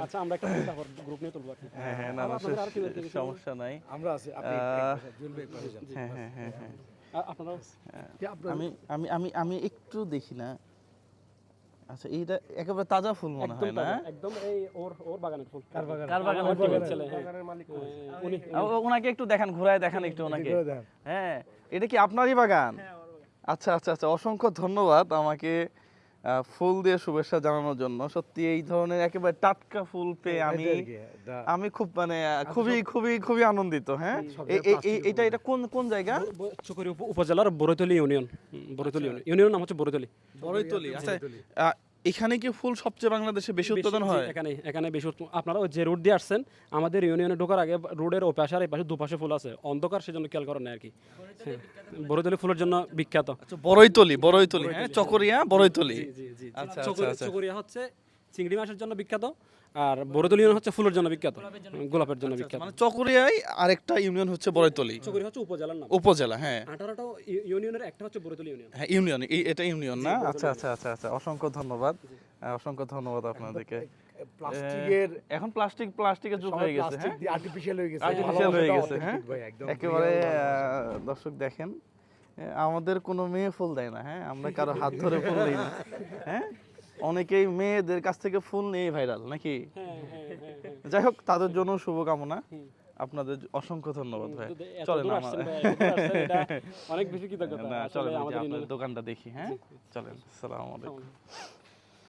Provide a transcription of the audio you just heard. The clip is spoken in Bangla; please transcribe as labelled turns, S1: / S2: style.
S1: আচ্ছা আমরা একটা তারপর গ্রুপ নিয়ে তুলবো
S2: হ্যাঁ হ্যাঁ, না না সমস্যা নাই।
S3: আমরা আছি, আপনি জুয়েল ভাই পাশে যান।
S2: হ্যাঁ হ্যাঁ হ্যাঁ হ্যাঁ,
S1: আপনারা
S2: আমি আমি আমি আমি একটু দেখি না। আচ্ছা এইটা একেবারে তাজা ফুল মনে
S1: একদম
S2: হয় না?
S1: তাজা, একদম এই ওর বাগানের ফুল।
S3: কার বাগান?
S2: কার বাগানের
S1: আমার
S2: ফুল?
S1: টিমের ছেলে, হ্যাঁ।
S3: বাগানের মালিক কোন?
S1: উনি
S2: ওনাকে একটু দেখান, ঘুরায় দেখান একটু ওনাকে।
S3: করে দেন।
S2: হ্যাঁ, এটা কি আপনারই বাগান? আচ্ছা আচ্ছা আচ্ছা, অসংখ্য ধন্যবাদ আমাকে ফুল দিয়ে শুভেচ্ছা জানানোর জন্য। সত্যি এই ধরনের একেবারে টাটকা ফুল পেয়ে আমি খুব মানে খুবই খুবই খুবই আনন্দিত। হ্যাঁ, এটা এটা কোন কোন জায়গা?
S1: চকরি উপজেলার বড়ইতলি ইউনিয়ন। বড়ইতলি ইউনিয়ন নাম হচ্ছে বড়ইতলি।
S2: বড়ইতলি। আচ্ছা, এখানে কি ফুল সবচেয়ে বাংলাদেশে বেশি উৎপাদন হয়?
S1: এখানে বেশি আপনারা যে রোড দিয়ে আসছেন, আমাদের ইউনিয়নে ঢোকার আগে রোডের ও পাশে আর এই পাশে দুপাশে ফুল আছে, অন্ধকার, সেজন্য খেয়াল করেন না আর কি। বড়ইতলি ফুলের জন্য বিখ্যাত।
S2: আচ্ছা, বড়ইতলি, বড়ইতলি, হ্যাঁ, চকরিয়া বড়ইতলি। আচ্ছা আচ্ছা,
S1: চকরিয়া হচ্ছে চিংড়ি মাছের জন্য বিখ্যাত, আর বড়ইতলি ইউনিয়ন হচ্ছে ফুলের জন্য বিখ্যাত, গোলাপের জন্য বিখ্যাত।
S2: মানে চকরিয়ায় আরেকটা ইউনিয়ন হচ্ছে বড়ইতলি।
S1: চকরিয়া হচ্ছে উপজেলার নাম।
S2: উপজেলা, হ্যাঁ।
S1: 18টা ইউনিয়নের একটা হচ্ছে বড়ইতলি ইউনিয়ন।
S2: হ্যাঁ, ইউনিয়ন, এটা ইউনিয়ন না? আচ্ছা আচ্ছা আচ্ছা আচ্ছা, অসংখ্য ধন্যবাদ, অসংখ্য ধন্যবাদ আপনাদেরকে।
S3: প্লাস্টিকের
S2: এখন প্লাস্টিকের যুগ হয়ে গেছে, হ্যাঁ,
S3: আর্টিফিশিয়াল হয়ে গেছে,
S2: আর্টিফিশিয়াল হয়ে গেছে,
S3: authentic
S2: হ্যাঁ,
S3: ভাই, একদম
S2: একেবারে। দর্শক দেখেন, আমাদের কোনো মেয়ে ফুল দেয় না, হ্যাঁ, আমরা কারো হাত ধরে ফুল দিই না, হ্যাঁ, অনেকেই মেয়েদের কাছ থেকে ফুল নিয়ে ভাইরাল নাকি। যাই হোক, তাদের জন্য শুভকামনা। আপনাদের অসংখ্য ধন্যবাদ ভাই। চলেন
S1: অনেক বেশি কৃতজ্ঞতা।
S2: না, চলেন আপনাদের দোকানটা দেখি। হ্যাঁ, চলেন। আসসালামু আলাইকুম।